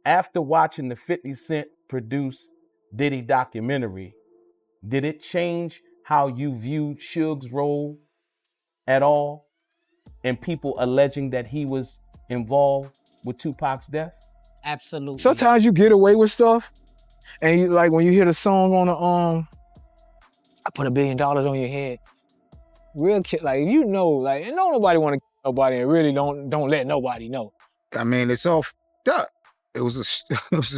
After watching the 50 Cent produced Diddy documentary, did it change how you viewed Suge's role at all? And people alleging that he was involved with Tupac's death? Absolutely. Sometimes you get away with stuff, and you, like when you hear the song on the I put $1 billion on your head. Real kid, like you know, like and don't nobody want to kill nobody, and really don't let nobody know. I mean, it's all f***ed up. It was a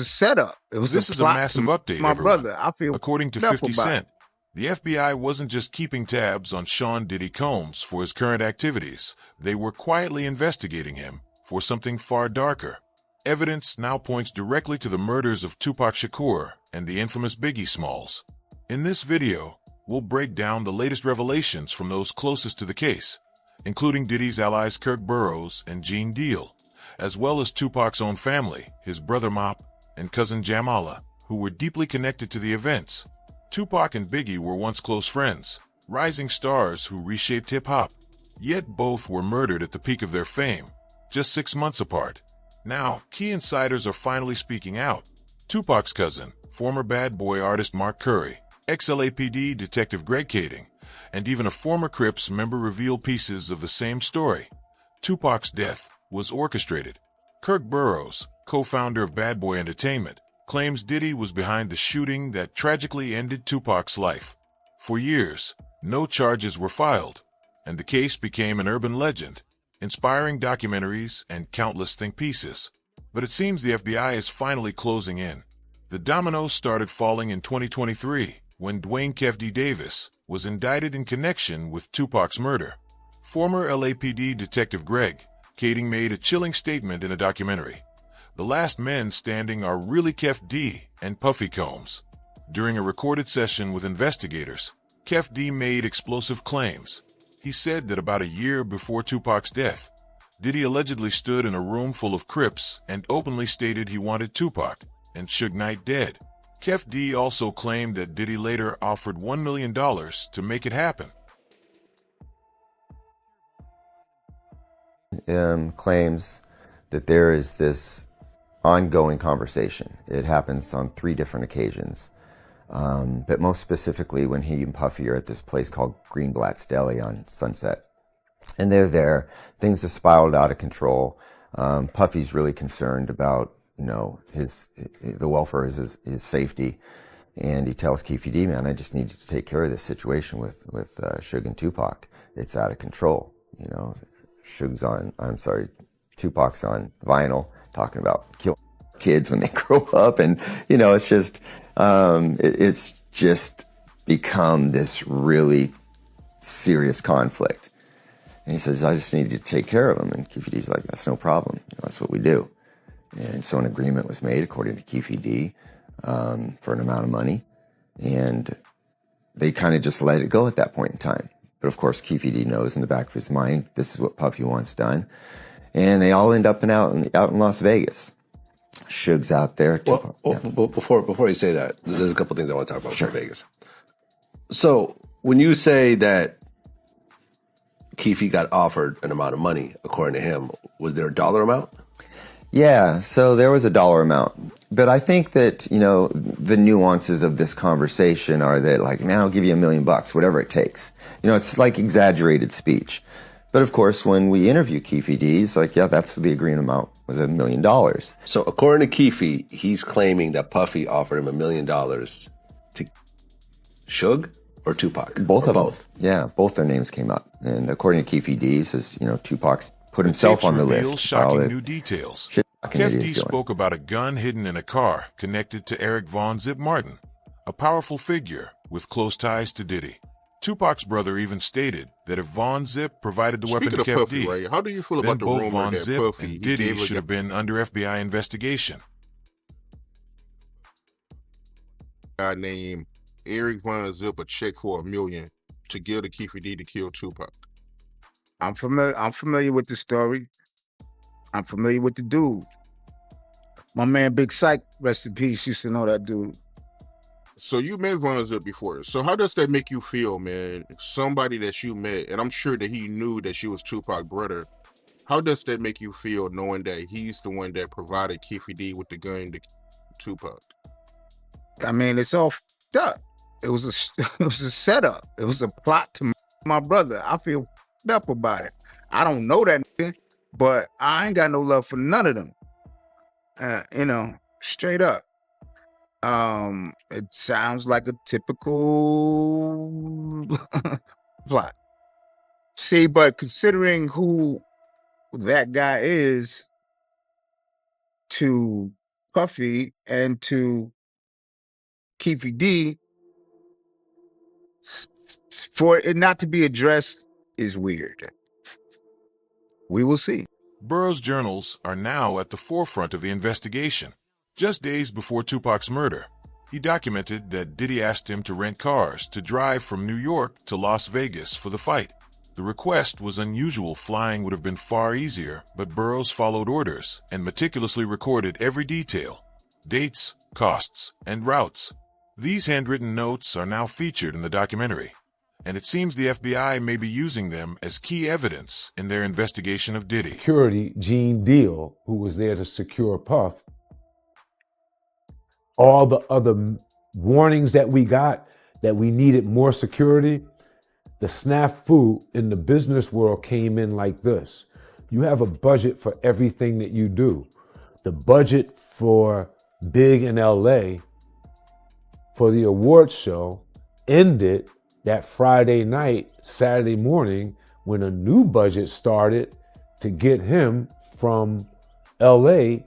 setup. It was This is a massive update, my everyone. brother. I feel according to 50 Cent, the FBI wasn't just keeping tabs on Sean Diddy Combs for his current activities. They were quietly investigating him for something far darker. Evidence now points directly to the murders of Tupac Shakur and the infamous Biggie Smalls. In this video, we'll break down the latest revelations from those closest to the case, including Diddy's allies Kirk Burroughs and Gene Deal, as well as Tupac's own family, his brother Mop, and cousin Jamala, who were deeply connected to the events. Tupac and Biggie were once close friends, rising stars who reshaped hip-hop, yet both were murdered at the peak of their fame, just 6 months apart. Now, key insiders are finally speaking out. Tupac's cousin, former Bad Boy artist Mark Curry, ex-LAPD Detective Greg Kading, and even a former Crips member reveal pieces of the same story. Tupac's death was orchestrated. Kirk Burroughs, co-founder of Bad Boy Entertainment, claims Diddy was behind the shooting that tragically ended Tupac's life. For years, no charges were filed, and the case became an urban legend, inspiring documentaries and countless think pieces. But it seems the FBI is finally closing in. The dominoes started falling in 2023, when Dwayne "Kef D" Davis was indicted in connection with Tupac's murder. Former LAPD Detective Greg Kading made a chilling statement in a documentary. The last men standing are really Kef D and Puffy Combs. During a recorded session with investigators, Kef D made explosive claims. He said that about a year before Tupac's death, Diddy allegedly stood in a room full of Crips and openly stated he wanted Tupac and Suge Knight dead. Kef D also claimed that Diddy later offered $1 million to make it happen. Claims that there is this ongoing conversation. It happens on 3 different occasions. But most specifically when he and Puffy are at this place called Greenblatt's Deli on Sunset. And they're there. Things have spiraled out of control. Puffy's really concerned about, you know, the welfare of his safety. And he tells Keefe D, man, I just need you to take care of this situation with Suge and Tupac. It's out of control. You know, Tupac's on vinyl talking about kill kids when they grow up. And, you know, it's just, it's just become this really serious conflict. And he says, I just need you to take care of him. And Keefe D's like, that's no problem. You know, that's what we do. And so an agreement was made, according to Keefe D, for an amount of money. And they kind of just let it go at that point in time. But of course, Keefe D knows in the back of his mind, this is what Puffy wants done. And they all end up out in Las Vegas. Suge's out there. Well, before you say that, there's a couple things I want to talk about for Vegas. So when you say that Keefe got offered an amount of money, according to him, was there a dollar amount? Yeah, so there was a dollar amount. But I think that, you know, the nuances of this conversation are that, like, man, I'll give you $1 million, whatever it takes. You know, it's like exaggerated speech. But of course, when we interview Keefe D, he's like, yeah, that's what the agreement amount was, $1 million. So according to Keefe, he's claiming that Puffy offered him $1 million to Suge or Tupac? Both or of them. Both. Yeah, both their names came up. And according to Keefe D, he says, you know, Tupac's put himself on the list. Shocking new details. Kef D spoke about a gun hidden in a car connected to Eric Von Zip Martin, a powerful figure with close ties to Diddy. Tupac's brother even stated that if Von Zip provided the weapon to Kef D, right? How do you feel then about the both rumor Von that Zip Puffy and Diddy should have been under FBI investigation? Guy named Eric Von Zip a check for $1 million to give to Keefe D to kill Tupac. I'm familiar with the story. I'm familiar with the dude. My man Big Psych, rest in peace, used to know that dude. So you met Von Zip before. So how does that make you feel, man? Somebody that you met, and I'm sure that he knew that she was Tupac's brother. How does that make you feel knowing that he's the one that provided Keefe D with the gun to Tupac? I mean, it's all f***ed up. It was a setup. It was a plot to my brother. I feel f***ed up about it. I don't know that nigga, but I ain't got no love for none of them. You know, straight up. It sounds like a typical plot. See, but considering who that guy is to Puffy and to Keefe D, for it not to be addressed is weird. We will see. Burroughs' journals are now at the forefront of the investigation. Just days before Tupac's murder, he documented that Diddy asked him to rent cars to drive from New York to Las Vegas for the fight. The request was unusual. Flying would have been far easier, but Burroughs followed orders and meticulously recorded every detail: dates, costs, and routes. These handwritten notes are now featured in the documentary, and it seems the FBI may be using them as key evidence in their investigation of Diddy. Security, Gene Deal, who was there to secure Puff, all the other warnings that we got that we needed more security, the snafu in the business world came in like this. You have a budget for everything that you do. The budget for Big in LA for the awards show ended that Friday night, Saturday morning, when a new budget started to get him from LA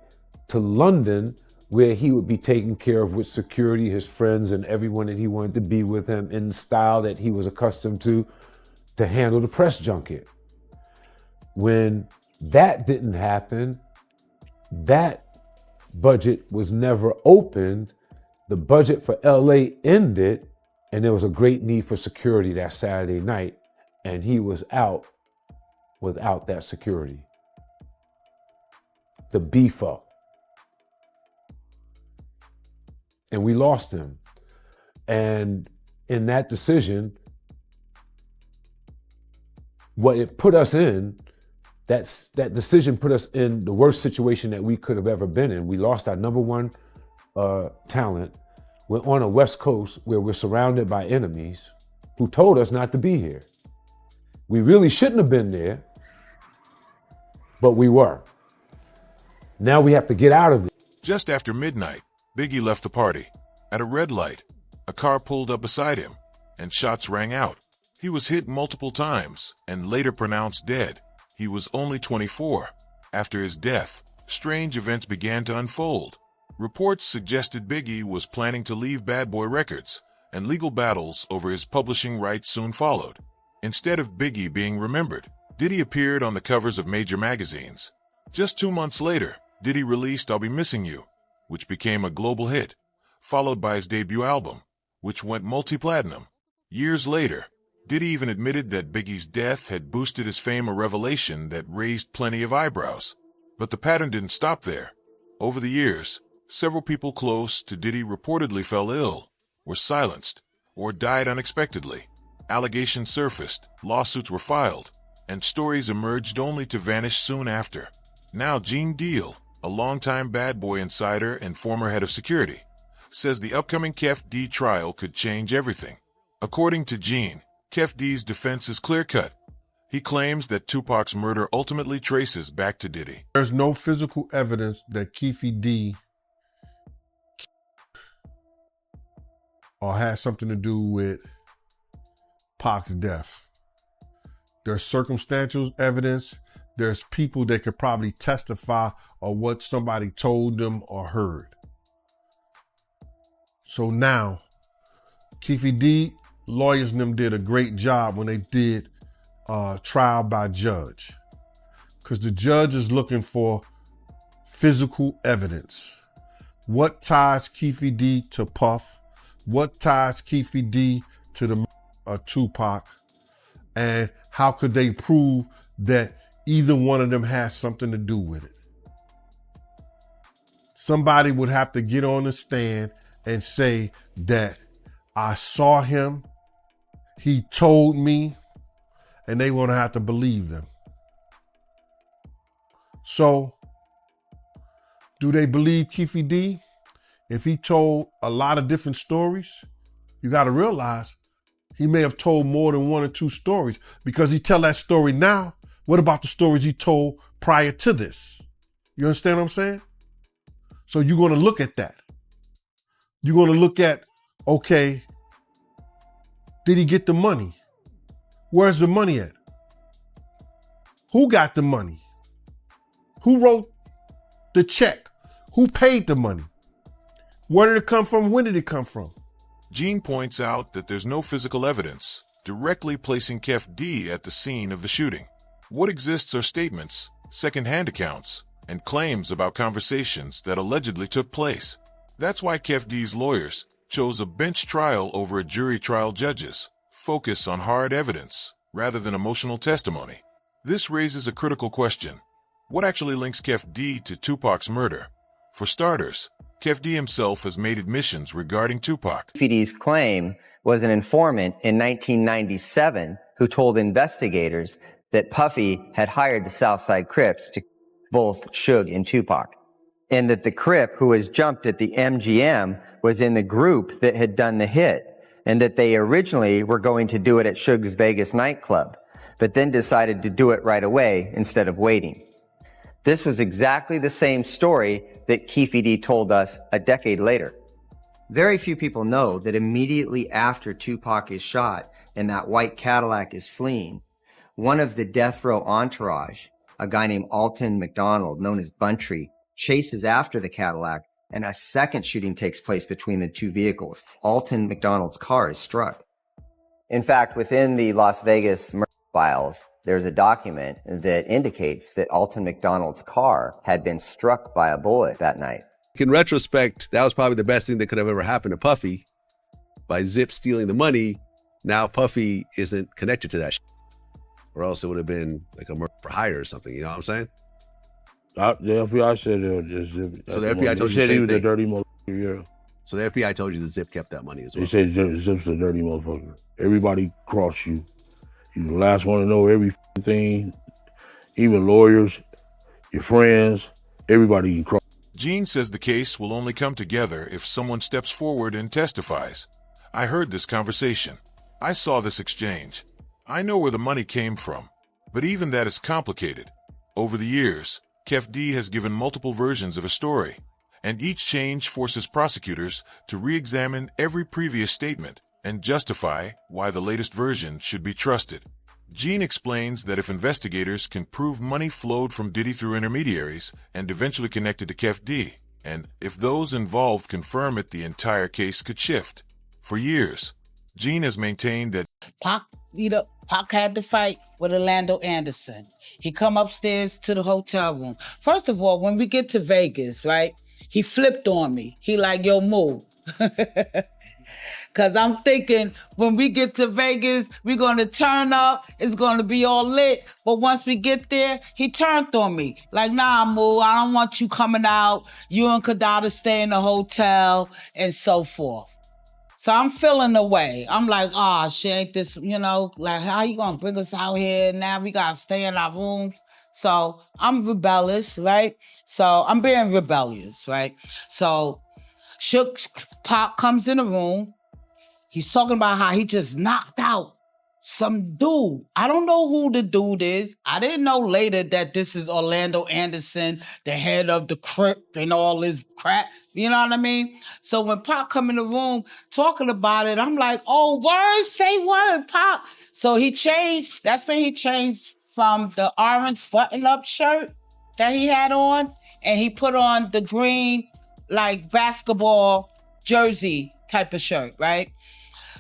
to London, where he would be taken care of with security, his friends, and everyone that he wanted to be with him in the style that he was accustomed to handle the press junket. When that didn't happen, that budget was never opened. The budget for LA ended, and there was a great need for security that Saturday night, and he was out without that security. The beef up. And we lost him. And in that decision, what it put us in, that decision put us in the worst situation that we could have ever been in. We lost our number one talent. We're on a West Coast where we're surrounded by enemies who told us not to be here. We really shouldn't have been there, but we were. Now we have to get out of it. Just after midnight, Biggie left the party. At a red light, a car pulled up beside him, and shots rang out. He was hit multiple times and later pronounced dead. He was only 24. After his death, strange events began to unfold. Reports suggested Biggie was planning to leave Bad Boy Records, and legal battles over his publishing rights soon followed. Instead of Biggie being remembered, Diddy appeared on the covers of major magazines. Just 2 months later, Diddy released I'll Be Missing You, which became a global hit, followed by his debut album, which went multi-platinum. Years later, Diddy even admitted that Biggie's death had boosted his fame, a revelation that raised plenty of eyebrows. But the pattern didn't stop there. Over the years, several people close to Diddy reportedly fell ill, were silenced, or died unexpectedly. Allegations surfaced, lawsuits were filed, and stories emerged only to vanish soon after. Now Gene Deal, a longtime Bad Boy insider and former head of security, says the upcoming Kef D trial could change everything. According to Gene, Kef D's defense is clear-cut. He claims that Tupac's murder ultimately traces back to Diddy. There's no physical evidence that Keefe D or has something to do with Pac's death. There's circumstantial evidence. There's people that could probably testify on what somebody told them or heard. So now, Keefe D, lawyers and them did a great job when they did trial by judge. Because the judge is looking for physical evidence. What ties Keefe D to Puff? What ties Keefe D to the Tupac? And how could they prove that either one of them has something to do with it? Somebody would have to get on the stand and say that I saw him, he told me, and they want to have to believe them. So, do they believe Keefe D? If he told a lot of different stories, you got to realize he may have told more than one or two stories, because he tell that story now. What about the stories he told prior to this? You understand what I'm saying? So you're going to look at that. You're going to look at, okay, did he get the money? Where's the money at? Who got the money? Who wrote the check? Who paid the money? Where did it come from? When did it come from? Gene points out that there's no physical evidence directly placing Kef D at the scene of the shooting. What exists are statements, second-hand accounts, and claims about conversations that allegedly took place. That's why Kef D's lawyers chose a bench trial over a jury trial judge's focus on hard evidence rather than emotional testimony. This raises a critical question. What actually links Kef D to Tupac's murder? For starters, Kef D himself has made admissions regarding Tupac. Keefe D's claim was an informant in 1997 who told investigators that Puffy had hired the Southside Crips to both Suge and Tupac, and that the Crip who was jumped at the MGM was in the group that had done the hit, and that they originally were going to do it at Suge's Vegas nightclub, but then decided to do it right away instead of waiting. This was exactly the same story that Keefe D told us a decade later. Very few people know that immediately after Tupac is shot and that white Cadillac is fleeing, one of the death row entourage, a guy named Alton McDonald, known as Buntree, chases after the Cadillac, and a second shooting takes place between the two vehicles. Alton McDonald's car is struck. In fact, within the Las Vegas murder files, there's a document that indicates that Alton McDonald's car had been struck by a bullet that night. In retrospect, that was probably the best thing that could have ever happened to Puffy. By Zip stealing the money, now Puffy isn't connected to that shit. Or else it would have been like a murder for hire or something, you know what I'm saying? The FBI said they were just Zip. So the FBI told you the said he same was a thing? dirty motherfucker, yeah. So the FBI told you that Zip kept that money as well? They said Zip's a dirty motherfucker. Everybody crossed you. You're the last one to know everything, even lawyers, your friends, everybody can cross. Gene says the case will only come together if someone steps forward and testifies. I heard this conversation. I saw this exchange. I know where the money came from, but even that is complicated. Over the years, Kef D has given multiple versions of a story, and each change forces prosecutors to re-examine every previous statement and justify why the latest version should be trusted. Gene explains that if investigators can prove money flowed from Diddy through intermediaries and eventually connected to Kef D, and if those involved confirm it, the entire case could shift. For years, Gene has maintained that Pac had to fight with Orlando Anderson. He come upstairs to the hotel room. First of all, when we get to Vegas, right, he flipped on me. He like, yo, move. Because I'm thinking when we get to Vegas, we're going to turn up. It's going to be all lit. But once we get there, he turned on me. Like, nah, Moo, I don't want you coming out. You and Kadada stay in the hotel and so forth. So I'm feeling the way. I'm like, oh, shit, ain't this, like, how you going to bring us out here? Now we got to stay in our rooms. So I'm rebellious, right? So I'm being rebellious, right? So Shook Pop comes in the room. He's talking about how he just knocked out some dude. I don't know who the dude is. I didn't know later that this is Orlando Anderson, the head of the Crip and all this crap. You know what I mean? So when Pop come in the room talking about it, I'm like, oh, word, say word, Pop. So he changed. That's when he changed from the orange button-up shirt that he had on, and he put on the green, like, basketball jersey type of shirt, right?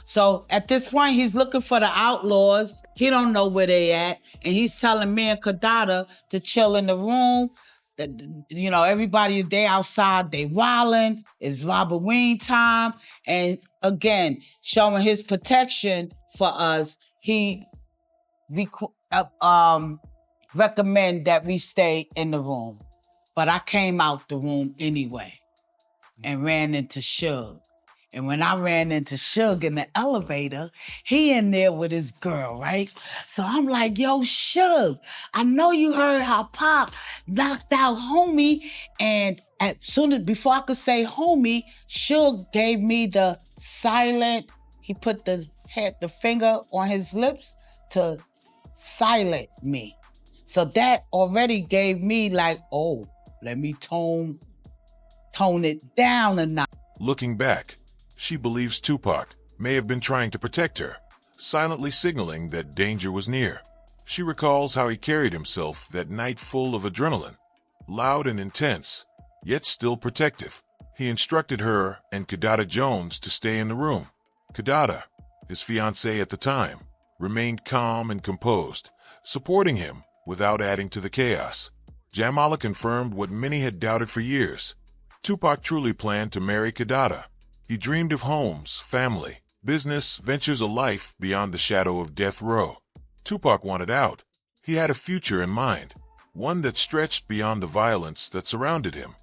So at this point, he's looking for the outlaws. He don't know where they at. And he's telling me and Kadada to chill in the room. That, everybody, they outside, they wilding. It's Robert Wayne time. And again, showing his protection for us, he recommend that we stay in the room. But I came out the room anyway and ran into Suge. And when I ran into Suge in the elevator, he in there with his girl, right? So I'm like, yo, Suge, I know you heard how Pop knocked out homie. And as soon as, before I could say homie, Suge gave me the silent, he put the finger on his lips to silent me. So that already gave me like, oh, let me tone it down a notch. Looking back, she believes Tupac may have been trying to protect her, silently signaling that danger was near. She recalls how he carried himself that night full of adrenaline, loud and intense, yet still protective. He instructed her and Kidada Jones to stay in the room. Kidada, his fiancée at the time, remained calm and composed, supporting him without adding to the chaos. Jamala confirmed what many had doubted for years. Tupac truly planned to marry Kidada. He dreamed of homes, family, business, ventures, a life beyond the shadow of death row. Tupac wanted out. He had a future in mind, one that stretched beyond the violence that surrounded him.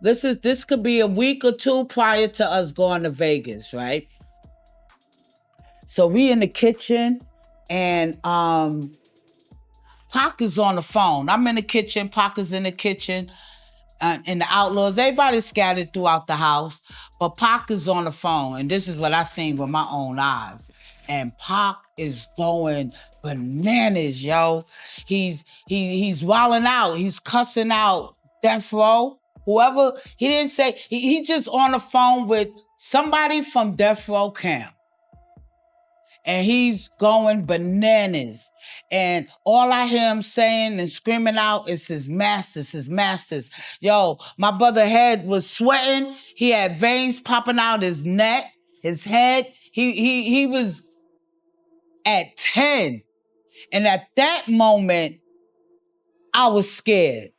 This could be a week or two prior to us going to Vegas, right? So we in the kitchen and Pac is on the phone. I'm in the kitchen, Pac is in the kitchen. And the Outlaws, everybody's scattered throughout the house, but Pac is on the phone, and this is what I seen with my own eyes. And Pac is going bananas, yo. He's wilding out. He's cussing out Death Row. Whoever, he didn't say, he just on the phone with somebody from Death Row camp. And he's going bananas. And all I hear him saying and screaming out is his masters, his masters. Yo, my brother head was sweating. He had veins popping out his neck, his head. He was at 10. And at that moment, I was scared.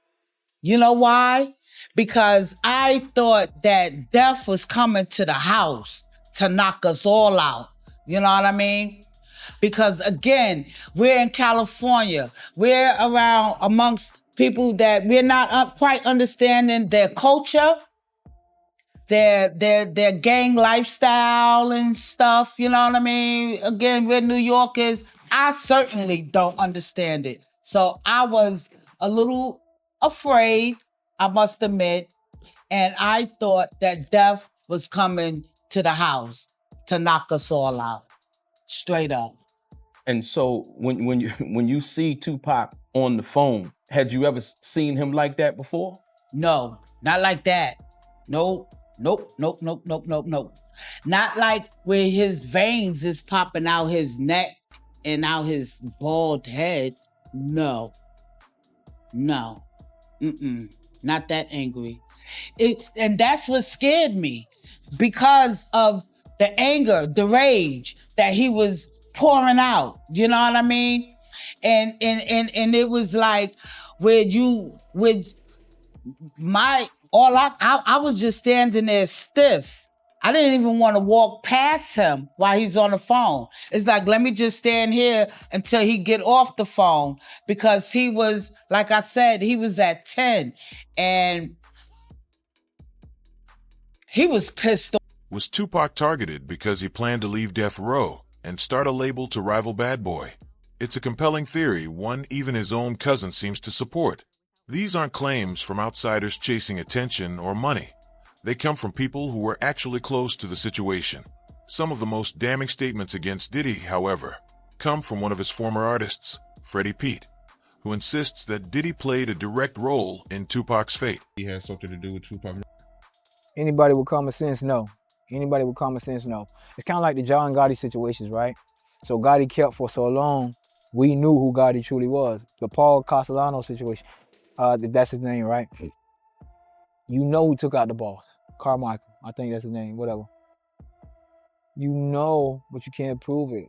You know why? Because I thought that death was coming to the house to knock us all out. You know what I mean? Because again, we're in California. We're around amongst people that we're not quite understanding their culture, their gang lifestyle and stuff. You know what I mean? Again, we're New Yorkers. I certainly don't understand it. So I was a little afraid, I must admit, and I thought that death was coming to the house to knock us all out, straight up. And so when you see Tupac on the phone, had you ever seen him like that before? No, not like that. Nope. Not like where his veins is popping out his neck and out his bald head. No. Not that angry. And that's what scared me, because of the anger, the rage that he was pouring out. You know what I mean? And it was like I was just standing there stiff. I didn't even want to walk past him while he's on the phone. It's like, let me just stand here until he get off the phone, because he was, like I said, he was at 10 and he was pissed off. Was Tupac targeted because he planned to leave Death Row and start a label to rival Bad Boy? It's a compelling theory, one even his own cousin seems to support. These aren't claims from outsiders chasing attention or money. They come from people who were actually close to the situation. Some of the most damning statements against Diddy, however, come from one of his former artists, Freddie Pete, who insists that Diddy played a direct role in Tupac's fate. He had something to do with Tupac. Anybody with common sense, no. Anybody with common sense, no. It's kind of like the John Gotti situations, right? So Gotti kept for so long, we knew who Gotti truly was. The Paul Castellano situation, that's his name, right? You know who took out the boss. Carmichael, I think that's his name, whatever. You know, but you can't prove it.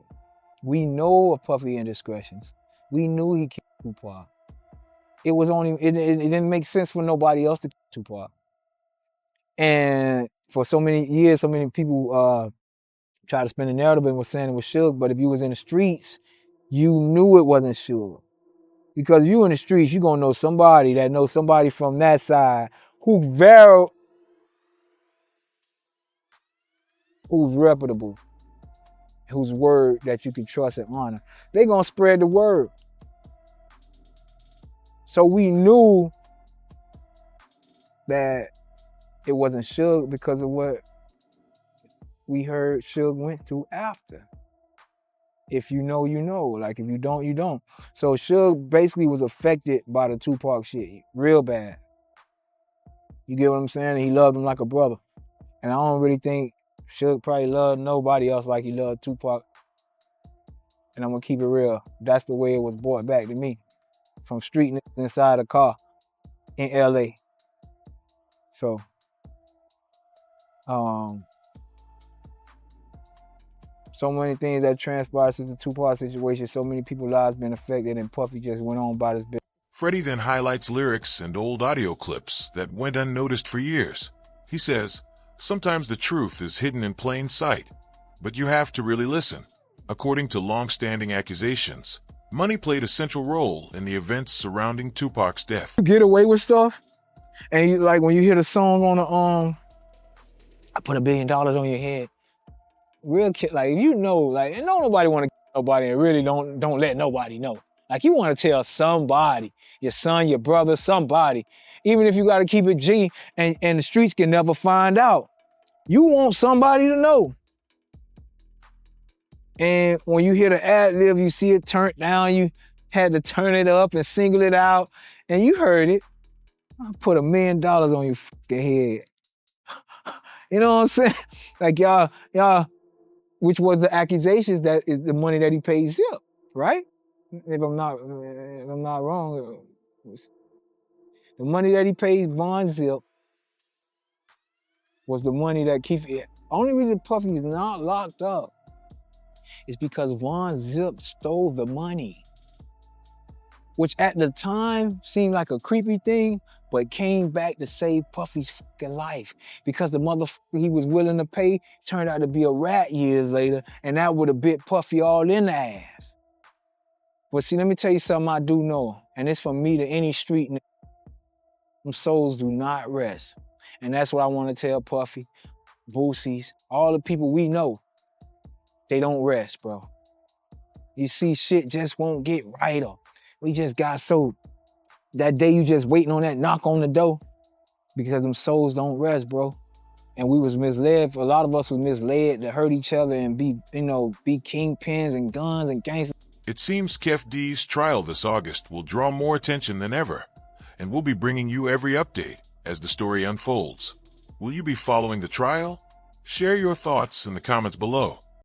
We know of Puffy indiscretions. We knew he killed Tupac. It didn't make sense for nobody else to kill Tupac. And for so many years, so many people tried to spin the narrative and was saying it was Suge, but if you was in the streets, you knew it wasn't Suge. Because if you in the streets, you're gonna know somebody that knows somebody from that side who who's reputable, whose word that you can trust and honor. They're gonna spread the word. So we knew that it wasn't Suge because of what we heard Suge went through after. If you know, you know. Like, if you don't, you don't. So Suge basically was affected by the Tupac shit real bad. You get what I'm saying? And he loved him like a brother. And I don't really think Suge probably loved nobody else like he loved Tupac. And I'm gonna keep it real. That's the way it was brought back to me. From street inside a car in LA. So, so many things that transpired since the Tupac situation, so many people's lives been affected, and Puffy just went on by this business. Freddie then highlights lyrics and old audio clips that went unnoticed for years. He says, sometimes the truth is hidden in plain sight, but you have to really listen. According to long-standing accusations, money played a central role in the events surrounding Tupac's death. You get away with stuff, and you, like when you hear the song on the I put $1 billion on your head. Real kid, like, if you know, like, and don't nobody want to nobody, and really don't let nobody know. Like, you want to tell somebody, your son, your brother, somebody, even if you got to keep it G, and the streets can never find out. You want somebody to know. And when you hear the ad lib, you see it turned down, you had to turn it up and single it out, and you heard it. I put $1 million on your fucking head. You know what I'm saying? Like, y'all, which was the accusations that is the money that he paid Zip, right? If I'm not wrong, the money that he paid Von Zip was the money that Keith. Only reason Puffy is not locked up is because Von Zip stole the money, which at the time seemed like a creepy thing, but came back to save Puffy's fucking life, because the motherfucker he was willing to pay turned out to be a rat years later, and that would have bit Puffy all in the ass. But see, let me tell you something I do know, and it's from me to any street nigga. Them souls do not rest. And that's what I want to tell Puffy, Boosies, all the people we know. They don't rest, bro. You see, shit just won't get right, or we just got so, that day you just waiting on that knock on the door, because them souls don't rest, bro. And we was misled, a lot of us was misled to hurt each other and be kingpins and guns and gangsters. It seems Kef D's trial this August will draw more attention than ever, and we'll be bringing you every update as the story unfolds. Will you be following the trial? Share your thoughts in the comments below.